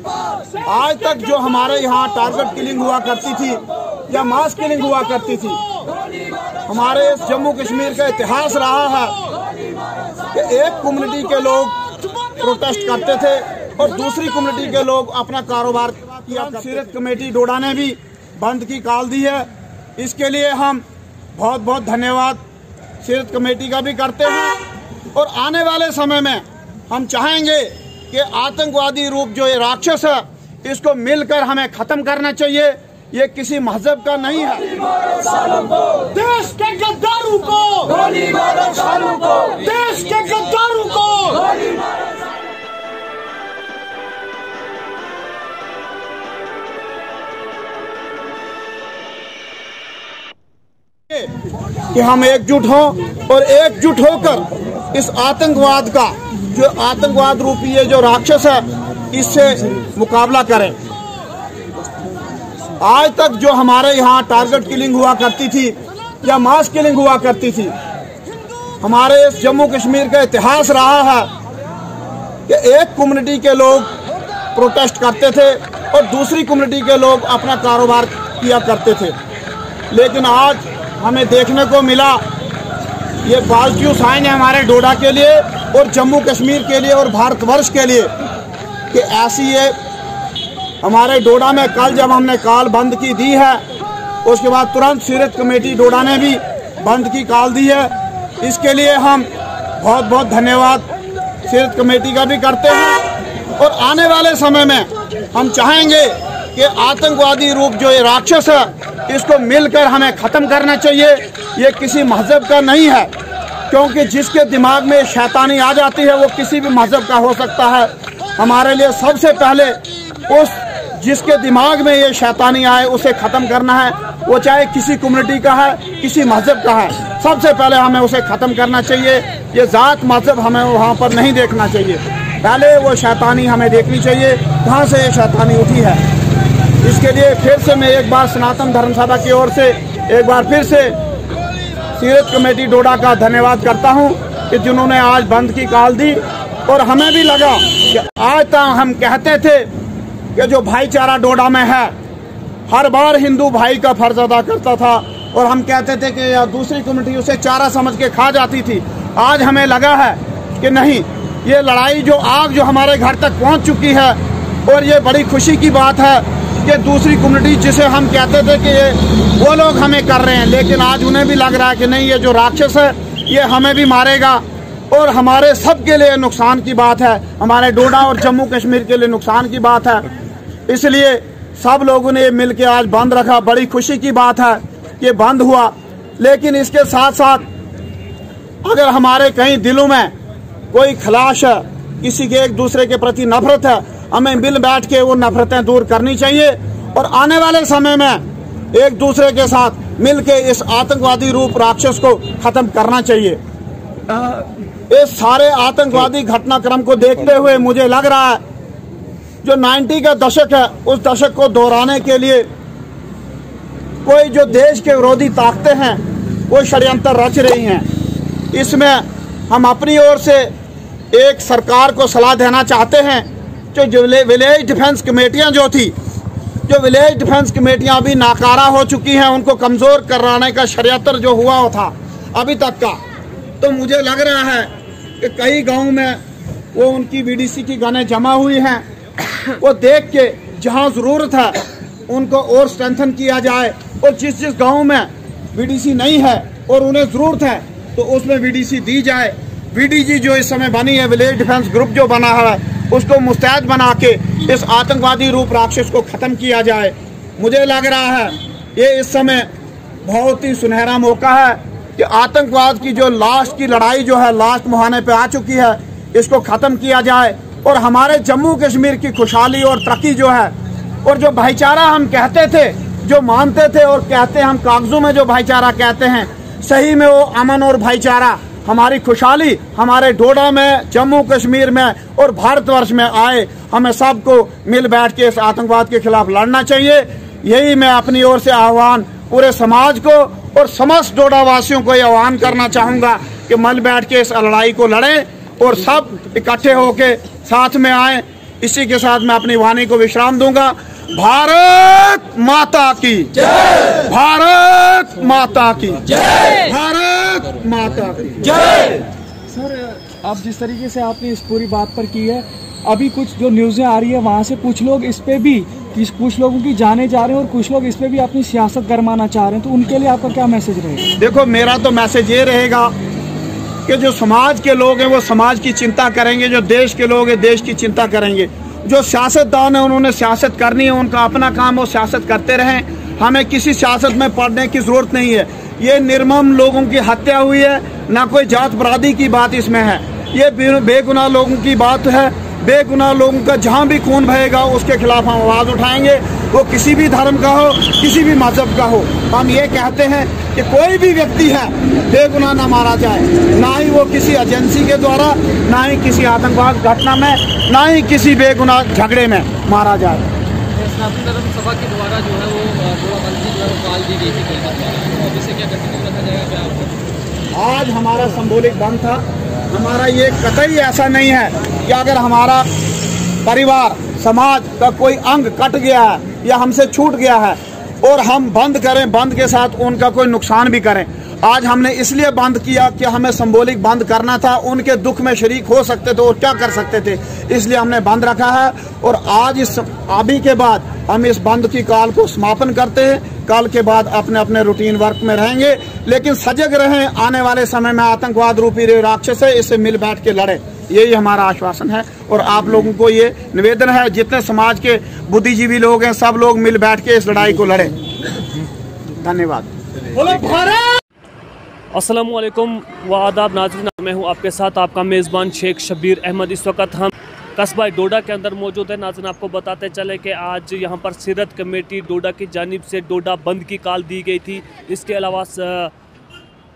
आज तक जो हमारे यहाँ टारगेट किलिंग हुआ करती थी या मास किलिंग हुआ करती थी, हमारे जम्मू कश्मीर का इतिहास रहा है कि एक कम्युनिटी के लोग प्रोटेस्ट करते थे और दूसरी कम्युनिटी के लोग अपना कारोबार किया। सीरत कमेटी डोडा ने भी बंद की कॉल दी है। इसके लिए हम बहुत बहुत धन्यवाद सीरत कमेटी का भी करते हैं और आने वाले समय में हम चाहेंगे कि आतंकवादी रूप जो ये राक्षस है, इसको मिलकर हमें खत्म करना चाहिए। ये किसी मजहब का नहीं है। देश के गद्दारों को गोली मारो, देश के गद्दारों को गोली मारो। कि हम एकजुट हों और एकजुट होकर इस आतंकवाद का, जो आतंकवाद रूपी ये जो राक्षस है, इससे मुकाबला करें। आज तक जो हमारे यहाँ टारगेट किलिंग हुआ करती थी या मास किलिंग हुआ करती थी, हमारे इस जम्मू कश्मीर का इतिहास रहा है कि एक कम्युनिटी के लोग प्रोटेस्ट करते थे और दूसरी कम्युनिटी के लोग अपना कारोबार किया करते थे। लेकिन आज हमें देखने को मिला, ये पॉजिटिव साइन है हमारे डोडा के लिए और जम्मू कश्मीर के लिए और भारतवर्ष के लिए कि ऐसी ये हमारे डोडा में कल जब हमने कॉल बंद की दी है, उसके बाद तुरंत सीरत कमेटी डोडा ने भी बंद की कॉल दी है। इसके लिए हम बहुत बहुत धन्यवाद सीरत कमेटी का भी करते हैं और आने वाले समय में हम चाहेंगे कि आतंकवादी रूप जो ये राक्षस है, इसको मिलकर हमें खत्म करना चाहिए। ये किसी मजहब का नहीं है, क्योंकि जिसके दिमाग में शैतानी आ जाती है वो किसी भी मजहब का हो सकता है। हमारे लिए सबसे पहले उस जिसके दिमाग में ये शैतानी आए उसे खत्म करना है, वो चाहे किसी कम्युनिटी का है, किसी मजहब का है, सबसे पहले हमें उसे खत्म करना चाहिए। ये जात मजहब हमें वहाँ पर नहीं देखना चाहिए, पहले वो शैतानी हमें देखनी चाहिए, कहाँ से ये शैतानी उठी है। इसके लिए फिर से मैं एक बार सनातन धर्म सभा की ओर से एक बार फिर से सीरत कमेटी डोडा का धन्यवाद करता हूं कि जिन्होंने आज बंद की कॉल दी। और हमें भी लगा कि आज तक हम कहते थे कि जो भाईचारा डोडा में है, हर बार हिंदू भाई का फर्ज अदा करता था और हम कहते थे कि दूसरी कम्युनिटी उसे चारा समझ के खा जाती थी। आज हमें लगा है कि नहीं, ये लड़ाई जो आग जो हमारे घर तक पहुंच चुकी है और ये बड़ी खुशी की बात है कि दूसरी कम्युनिटी जिसे हम कहते थे कि ये वो लोग हमें कर रहे हैं, लेकिन आज उन्हें भी लग रहा है कि नहीं, ये जो राक्षस है ये हमें भी मारेगा और हमारे सब के लिए नुकसान की बात है, हमारे डोडा और जम्मू कश्मीर के लिए नुकसान की बात है। इसलिए सब लोगों ने मिल के आज बंद रखा। बड़ी खुशी की बात है कि बंद हुआ। लेकिन इसके साथ साथ अगर हमारे कहीं दिलों में कोई खलाश है, किसी के एक दूसरे के प्रति नफरत है, हमें मिल बैठ के वो नफरतें दूर करनी चाहिए और आने वाले समय में एक दूसरे के साथ मिलके इस आतंकवादी रूप राक्षस को खत्म करना चाहिए। इस सारे आतंकवादी घटनाक्रम को देखते हुए मुझे लग रहा है जो 90 का दशक है, उस दशक को दोहराने के लिए कोई जो देश के विरोधी ताकतें हैं वो षड्यंत्र रच रही हैं। इसमें हम अपनी ओर से एक सरकार को सलाह देना चाहते हैं, जो विलेज डिफेंस कमेटियां जो थी, जो विलेज डिफेंस कमेटियां अभी नाकारा हो चुकी हैं, उनको कमज़ोर कराने का षड्यंत्र जो हुआ था अभी तक का, तो मुझे लग रहा है कि कई गाँव में वो उनकी VDC की गनें जमा हुई हैं। वो देख के जहाँ ज़रूरत है उनको और स्ट्रेंथन किया जाए और जिस जिस गाँव में VDC नहीं है और उन्हें ज़रूरत है तो उसमें VDC दी जाए। VDG जो इस समय बनी है, विलेज डिफेंस ग्रुप जो बना है, उसको मुस्तैद बना के इस आतंकवादी रूप राक्षस को ख़त्म किया जाए। मुझे लग रहा है ये इस समय बहुत ही सुनहरा मौका है कि आतंकवाद की जो लास्ट की लड़ाई जो है लास्ट मुहाने पे आ चुकी है, इसको ख़त्म किया जाए और हमारे जम्मू कश्मीर की खुशहाली और तरक्की जो है और जो भाईचारा हम कहते थे, जो मानते थे और कहते हम कागजों में जो भाईचारा कहते हैं, सही में वो अमन और भाईचारा हमारी खुशहाली हमारे डोडा में, जम्मू कश्मीर में और भारतवर्ष में आए। हमें सबको मिल बैठ के इस आतंकवाद के खिलाफ लड़ना चाहिए। यही मैं अपनी ओर से आह्वान पूरे समाज को और समस्त डोडा वासियों को ये आह्वान करना चाहूँगा कि मिल बैठ के इस लड़ाई को लड़ें और सब इकट्ठे होके साथ में आए। इसी के साथ मैं अपनी वाणी को विश्राम दूंगा। भारत माता की जय, भारत माता की जय, भारत माता की जय। सर, अब जिस तरीके से आपने इस पूरी बात पर की है, अभी कुछ जो न्यूज़ें आ रही है वहाँ से कुछ लोग इस पे भी, कुछ लोगों की जाने जा रहे हैं और कुछ लोग इस पे भी अपनी सियासत गरमाना चाह रहे हैं, तो उनके लिए आपका क्या मैसेज रहेगा? देखो, मेरा तो मैसेज ये रहेगा कि जो समाज के लोग हैं वो समाज की चिंता करेंगे, जो देश के लोग हैं देश की चिंता करेंगे, जो सियासतदान है उन्होंने सियासत करनी है, उनका अपना काम वो सियासत करते रहें। हमें किसी सियासत में पड़ने की जरूरत नहीं है। ये निर्मम लोगों की हत्या हुई है, ना कोई जात बरादरी की बात इसमें है, ये बेगुनाह लोगों की बात है। बेगुनाह लोगों का जहाँ भी खून बहेगा उसके खिलाफ हम आवाज़ उठाएंगे, वो किसी भी धर्म का हो, किसी भी मजहब का हो। हम ये कहते हैं कि कोई भी व्यक्ति है बेगुनाह ना मारा जाए, ना ही वो किसी एजेंसी के द्वारा, ना ही किसी आतंकवाद घटना में, ना ही किसी बेगुनाह झगड़े में मारा जाए। सनातन धर्म सभा के द्वारा जो है वो बंदी जो है काल दी गई थी, तो अब इसे क्या कंटिन्यू रखा जाएगा क्या? आज हमारा संबोलिक बंद था। हमारा ये कतई ऐसा नहीं है कि अगर हमारा परिवार समाज का कोई अंग कट गया है या हमसे छूट गया है और हम बंद करें, बंद के साथ उनका कोई नुकसान भी करें। आज हमने इसलिए बंद किया कि हमें संबोलिक बंद करना था, उनके दुख में शरीक हो सकते थे और क्या कर सकते थे, इसलिए हमने बंद रखा है। और आज इस अभी के बाद हम इस बंद की काल को समापन करते हैं। कल के बाद अपने अपने रूटीन वर्क में रहेंगे, लेकिन सजग रहें। आने वाले समय में आतंकवाद रूपी राक्षस है, इससे मिल बैठ के लड़े, यही हमारा आश्वासन है। और आप लोगों को ये निवेदन है, जितने समाज के बुद्धिजीवी लोग हैं सब लोग मिल बैठ के इस लड़ाई को लड़े। धन्यवाद। अस्सलामुअलैकुम व आदाब नाज़रीन, मैं हूं आपके साथ आपका मेज़बान शेख शब्बीर अहमद। इस वक्त हम कस्बा डोडा के अंदर मौजूद है। नाज़रीन, आपको बताते चले कि आज यहां पर सीरत कमेटी डोडा की जानिब से डोडा बंद की कॉल दी गई थी। इसके अलावा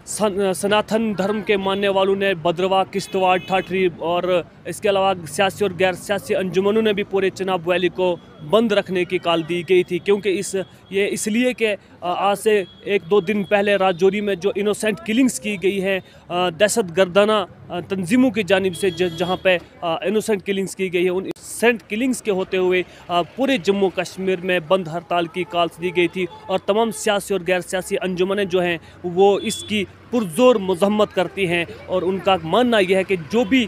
सनातन धर्म के मानने वालों ने भद्रवाह, किश्तवाड़, ठाठरी और इसके अलावा सियासी और गैर सियासी अंजुमनों ने भी पूरे चिनाब वैली को बंद रखने की कॉल दी गई थी, क्योंकि ये इसलिए कि आज से 1-2 दिन पहले राजौरी में जो इनोसेंट किलिंग्स की गई है दहशत गर्दाना तंजीमों की जानिब से, जहां पे इनोसेंट किलिंग्स की गई है, उन इनोसेंट किलिंग्स के होते हुए पूरे जम्मू कश्मीर में बंद हड़ताल की कॉल दी गई थी। और तमाम सियासी और गैर सियासी अंजुमनें जो हैं वो इसकी पुरजोर मजम्मत करती हैं और उनका मानना यह है कि जो भी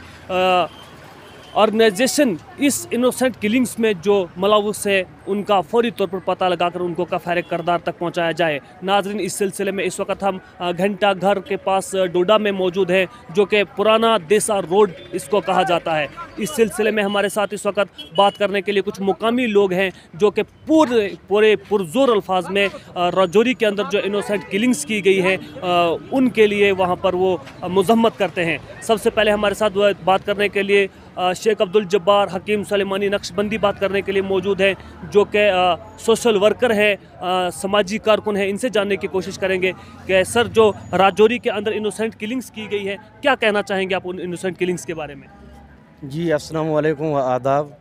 ऑर्गेनाइजेशन इस इनोसेंट किलिंग्स में जो मुलव्वस है उनका फौरी तौर पर पता लगाकर उनको कफ़ारे करदार तक पहुंचाया जाए। नाज़रीन, इस सिलसिले में इस वक्त हम घंटा घर के पास डोडा में मौजूद हैं, जो कि पुराना देसा रोड इसको कहा जाता है। इस सिलसिले में हमारे साथ इस वक्त बात करने के लिए कुछ मुकामी लोग हैं जो कि पूरे पुरजोर अल्फाज में राजौरी के अंदर जो इनोसेंट किलिंग्स की गई है उनके लिए वहाँ पर वो मजम्मत करते हैं। सबसे पहले हमारे साथ बात करने के लिए शेख अब्दुल जब्बार हकीम सलेमानी नक्शबंदी बात करने के लिए मौजूद हैं, जो कि सोशल वर्कर हैं, समाजी कारकुन हैं। इनसे जानने की कोशिश करेंगे कि सर, जो राजौरी के अंदर इनोसेंट किलिंग्स की गई है, क्या कहना चाहेंगे आप उन इनोसेंट किलिंग्स के बारे में? जी, अस्सलाम वालेकुम व आदाब।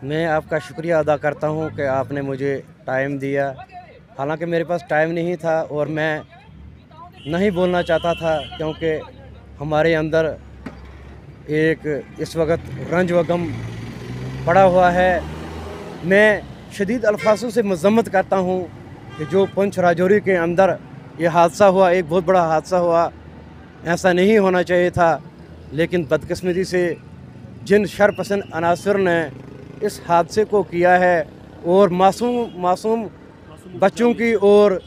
मैं आपका शुक्रिया अदा करता हूं कि आपने मुझे टाइम दिया। हालांकि मेरे पास टाइम नहीं था और मैं नहीं बोलना चाहता था, क्योंकि हमारे अंदर एक इस वक्त रंज व गम पड़ा हुआ है। मैं शदीद अल्फाजों से मजम्मत करता हूँ कि जो पुंछ राजौरी के अंदर ये हादसा हुआ, एक बहुत बड़ा हादसा हुआ, ऐसा नहीं होना चाहिए था। लेकिन बदकिस्मती से जिन शरपसंद अनासर ने इस हादसे को किया है और मासूम बच्चों की और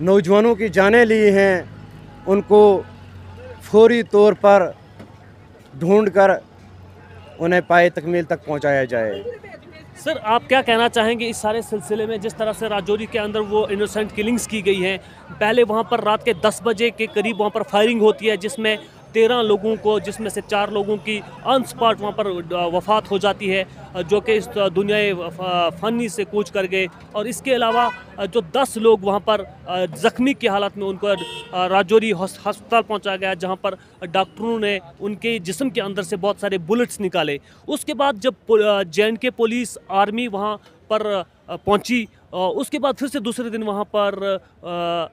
नौजवानों की जानें ली हैं, उनको फौरी तौर पर ढूंढकर उन्हें पाए तकमील तक पहुंचाया जाए। सर, आप क्या कहना चाहेंगे इस सारे सिलसिले में, जिस तरह से राजौरी के अंदर वो इनोसेंट किलिंग्स की गई हैं? पहले वहाँ पर रात के 10 बजे के करीब वहाँ पर फायरिंग होती है, जिसमें 13 लोगों को, जिसमें से 4 लोगों की ऑन स्पॉट वहाँ पर वफ़ात हो जाती है, जो कि इस दुनिया फ़नी से कूच कर गए। और इसके अलावा जो 10 लोग वहाँ पर ज़ख्मी की हालत में उनको राजौरी अस्पताल पहुँचाया गया, जहाँ पर डॉक्टरों ने उनके जिस्म के अंदर से बहुत सारे बुलेट्स निकाले। उसके बाद जब J&K पुलिस आर्मी वहाँ पर पहुँची, उसके बाद फिर से दूसरे दिन वहाँ पर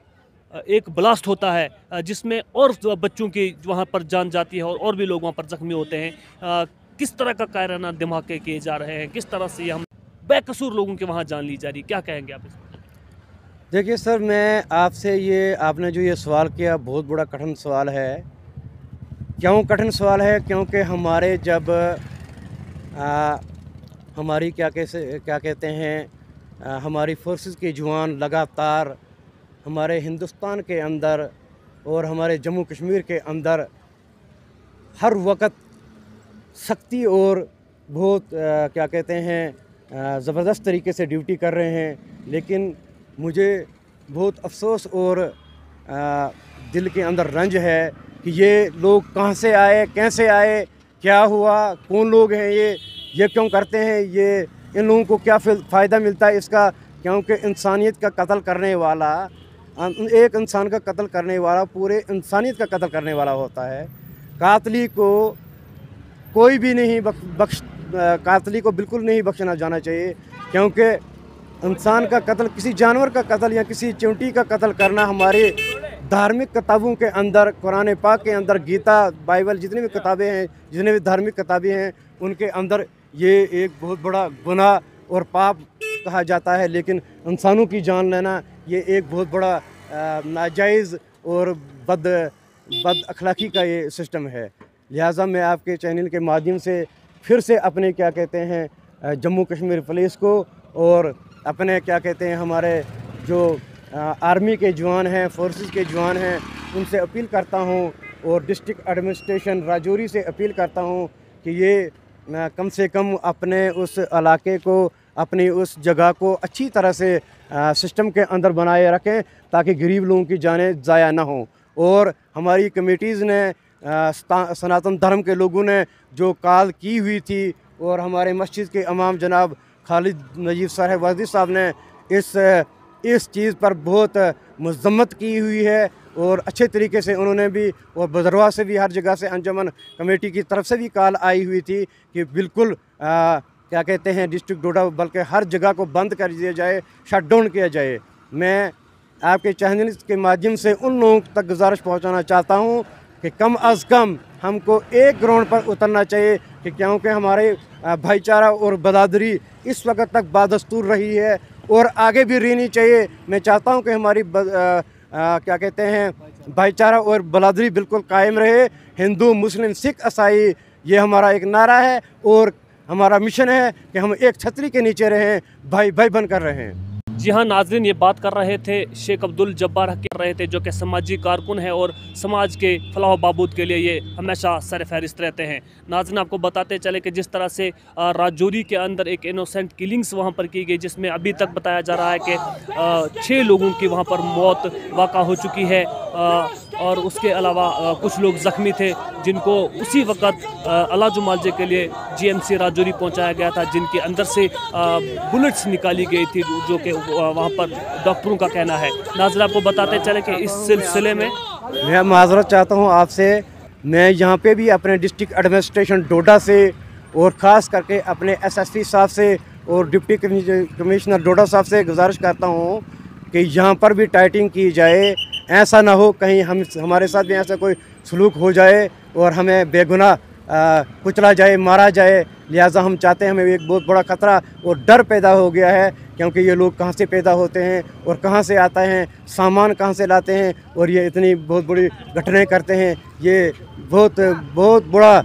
एक ब्लास्ट होता है, जिसमें और बच्चों की वहाँ पर जान जाती है और भी लोग वहाँ पर ज़ख्मी होते हैं। किस तरह का कायराना धमाके किए जा रहे हैं, किस तरह से हम बेकसूर लोगों के वहाँ जान ली जा रही, क्या कहेंगे आप इसमें? देखिए सर, मैं आपसे आपने जो ये सवाल किया बहुत बड़ा कठिन सवाल है। क्यों कठिन सवाल है? क्योंकि हमारे जब हमारी क्या कहते हैं हमारी फोर्सेस के जवान लगातार हमारे हिंदुस्तान के अंदर और हमारे जम्मू कश्मीर के अंदर हर वक्त सख्ती और बहुत क्या कहते हैं ज़बरदस्त तरीके से ड्यूटी कर रहे हैं, लेकिन मुझे बहुत अफसोस और दिल के अंदर रंज है कि ये लोग कहाँ से आए, कैसे आए, क्या हुआ, कौन लोग हैं ये क्यों करते हैं, ये इन लोगों को क्या फ़ायदा मिलता है इसका? क्योंकि इंसानियत का कत्ल करने वाला, एक इंसान का कत्ल करने वाला पूरे इंसानियत का कत्ल करने वाला होता है। कातली को कोई भी नहीं कातली को बिल्कुल नहीं बख्शना जाना चाहिए, क्योंकि इंसान का कत्ल, किसी जानवर का कत्ल या किसी चिंटी का कत्ल करना हमारे धार्मिक किताबों के अंदर, कुरान पाक के अंदर, गीता, बाइबल, जितनी भी किताबें हैं, जितने भी धार्मिक किताबें हैं, उनके अंदर ये एक बहुत बड़ा गुनाह और पाप कहा जाता है। लेकिन इंसानों की जान लेना ये एक बहुत बड़ा नाजायज़ और बद अखलाकी का ये सिस्टम है। लिहाजा मैं आपके चैनल के माध्यम से फिर से अपने क्या कहते हैं जम्मू कश्मीर पुलिस को और अपने क्या कहते हैं हमारे जो आर्मी के जवान हैं, फोर्सेस के जवान हैं, उनसे अपील करता हूं और डिस्ट्रिक्ट एडमिनिस्ट्रेशन राजौरी से अपील करता हूं कि ये कम से कम अपने उस इलाके को, अपनी उस जगह को अच्छी तरह से सिस्टम के अंदर बनाए रखें ताकि गरीब लोगों की जानें ज़ाया ना हों। और हमारी कमेटीज़ ने, सनातन धर्म के लोगों ने जो कॉल की हुई थी और हमारे मस्जिद के इमाम जनाब खालिद नजीब साहब वाजिद साहब ने इस चीज़ पर बहुत मज़म्मत की हुई है और अच्छे तरीके से उन्होंने भी, और बदरवा से भी, हर जगह से अंजुमन कमेटी की तरफ से भी कॉल आई हुई थी कि बिल्कुल क्या कहते हैं डिस्ट्रिक्ट डोडा बल्कि हर जगह को बंद कर दिया जाए, शट डाउन किया जाए। मैं आपके चैनल के माध्यम से उन लोगों तक गुजारिश पहुंचाना चाहता हूं कि कम अज़ कम हमको एक ग्राउंड पर उतरना चाहिए, कि क्योंकि हमारे भाईचारा और बरादरी इस वक्त तक बादस्तूर रही है और आगे भी रहनी चाहिए। मैं चाहता हूं कि हमारी क्या कहते हैं भाईचारा और बरादरी बिल्कुल कायम रहे। हिंदू, मुस्लिम, सिख, ईसाई, ये हमारा एक नारा है और हमारा मिशन है कि हम एक छतरी के नीचे रहें, भाई भाई बनकर रहें। जी हाँ नाज़रीन, ये बात कर रहे थे शेख अब्दुल जब्बार कर रहे थे, जो कि समाजी कारकुन है और समाज के फलाह बहबूद के लिए ये हमेशा सरफहरिस्त रहते हैं। नाज़रीन, आपको बताते चले कि जिस तरह से राजौरी के अंदर एक इनोसेंट किलिंग्स वहाँ पर की गई, जिसमें अभी तक बताया जा रहा है कि 6 लोगों की वहाँ पर मौत वाक़ा हो चुकी है और उसके अलावा कुछ लोग ज़ख्मी थे, जिनको उसी वक्त अलाजु मालजे के लिए GMC राजौरी पहुँचाया गया था, जिनके अंदर से बुलेट्स निकाली गई थी, जो कि वहाँ पर डॉक्टरों का कहना है। नाज़रीन, आपको बताते चले कि इस सिलसिले में मैं माज़रत चाहता हूँ आपसे। मैं यहाँ पे भी अपने डिस्ट्रिक्ट एडमिनिस्ट्रेशन डोडा से और ख़ास करके अपने SSP साहब से और डिप्टी कमिश्नर डोडा साहब से गुजारिश करता हूँ कि यहाँ पर भी टाइटिंग की जाए। ऐसा ना हो कहीं हमारे साथ भी ऐसा कोई सलूक हो जाए और हमें बेगुनाह कुचला जाए, मारा जाए। लिहाजा हम चाहते हैं, हमें एक बहुत बड़ा ख़तरा और डर पैदा हो गया है, क्योंकि ये लोग कहाँ से पैदा होते हैं और कहाँ से आते हैं, सामान कहाँ से लाते हैं और ये इतनी बहुत बड़ी घटनाएं करते हैं। ये बहुत बड़ा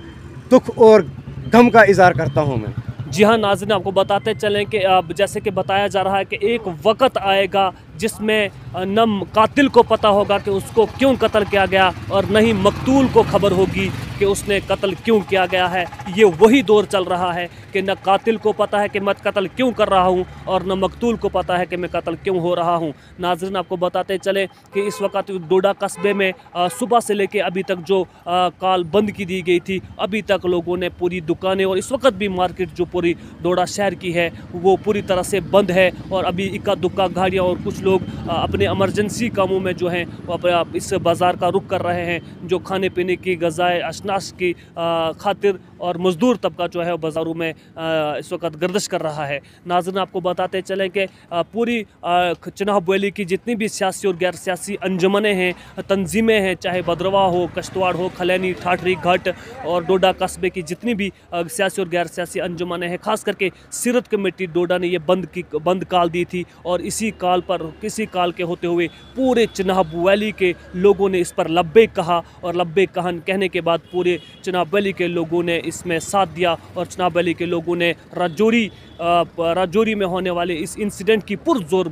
दुख और गम का इज़हार करता हूँ मैं। जी हाँ नाज़रीन, आपको बताते चलें कि अब जैसे कि बताया जा रहा है कि एक वक्त आएगा जिसमें न कातिल को पता होगा कि उसको क्यों कत्ल किया गया और न ही मकतूल को खबर होगी कि उसने कत्ल क्यों किया गया है। ये वही दौर चल रहा है कि न कातिल को पता है कि मैं कत्ल क्यों कर रहा हूँ और न मकतूल को पता है कि मैं कत्ल क्यों हो रहा हूँ। नाज़रीन, आपको बताते चले कि इस वक्त डोडा कस्बे में सुबह से लेकर अभी तक जो कॉल बंद की दी गई थी, अभी तक लोगों ने पूरी दुकानें और इस वक्त भी मार्केट जो पूरी डोडा शहर की है वो पूरी तरह से बंद है और अभी इक्का दुक्का गाड़ियाँ और कुछ लोग अपने इमरजेंसी कामों में जो हैं वो इस बाज़ार का रुख कर रहे हैं, जो खाने पीने की ग़ज़ाए अशनास की खातिर और मजदूर तबका जो है बाज़ारों में इस वक्त गर्दिश कर रहा है। नाज़रीन, आपको बताते चलें कि पूरी चिनाब वैली की जितनी भी सियासी और गैर सियासी अंजुमनें हैं, तंजीमें हैं, चाहे भद्रवाह हो, कश्तवाड़ हो, खलैनी, ठाठरी, घाट और डोडा कस्बे की जितनी भी सियासी और गैर सियासी अंजुमनें हैं, ख़ास करके सीरत कमेटी डोडा ने ये बंद काल दी थी और इसी काल के होते हुए पूरे चिनाब वैली के लोगों ने इस पर लब्बैक कहा और लब्बैक कहने के बाद पूरे चिनाब वैली के लोगों ने इसमें साथ दिया और चिनाब वैली के लोगों ने राजौरी में होने वाले इस इंसिडेंट की पुरजोर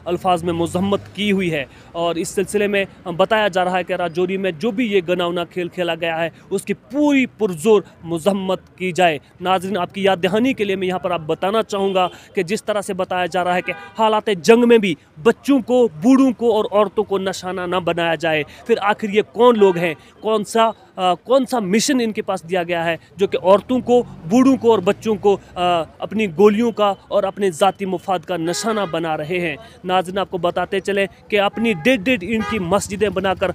अल्फाज में मजम्मत की हुई है। और इस सिलसिले में बताया जा रहा है कि राजौरी में जो भी ये गनावना खेल खेला गया है उसकी पूरी पुरजोर मजम्मत की जाए। नाज़रीन, आपकी याद दहानी के लिए मैं यहाँ पर आप बताना चाहूँगा कि जिस तरह से बताया जा रहा है कि हालात जंग में भी बच्चों को, बूढ़ों को और औरतों को निशाना न बनाया जाए, फिर आखिर ये कौन लोग हैं, कौन सा मिशन इनके पास दिया गया है जो कि औरतों को, बूढ़ों को और बच्चों को अपनी गोलियों का और अपने ज़ाती मुफाद का निशाना बना रहे हैं। नाज़रीन, आपको बताते चलें कि अपनी डेढ़ इनकी मस्जिदें बनाकर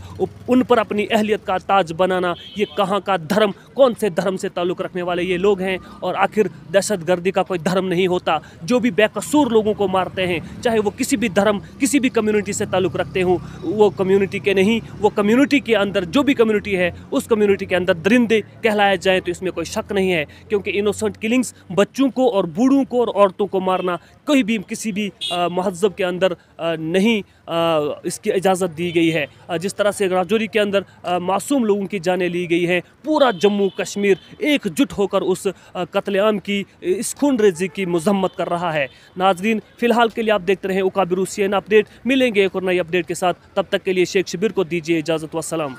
उन पर अपनी अहलियत का ताज बनाना, ये कहाँ का धर्म, कौन से धर्म से ताल्लुक़ रखने वाले ये लोग हैं। और आखिर दहशतगर्दी का कोई धर्म नहीं होता। जो भी बेकसूर लोगों को मारते हैं, चाहे वो किसी भी धर्म, किसी भी कम्युनिटी से ताल्लुक़ रखते हों, वो कम्युनिटी के नहीं, वो कम्युनिटी के अंदर जो भी कम्युनिटी है उस कम्युनिटी के अंदर दरिंदे कहलाए जाएँ तो इसमें कोई शक नहीं है। क्योंकि इनोसेंट किलिंग्स, बच्चों को और बूढ़ों को और औरतों को मारना कोई भी किसी भी महज़ब के अंदर नहीं इसकी इजाज़त दी गई है। जिस तरह से राजौरी के अंदर मासूम लोगों की जानें ली गई हैं, पूरा जम्मू कश्मीर एकजुट होकर उस कत्लेआम की, इस खूनरेज़ी की मजम्मत कर रहा है। नाज़रीन, फ़िलहाल के लिए आप देखते रहें उकाबिर CNN अपडेट। मिलेंगे एक और नई अपडेट के साथ, तब तक के लिए शेख शबीर को दीजिए इजाज़त। वस्सलाम।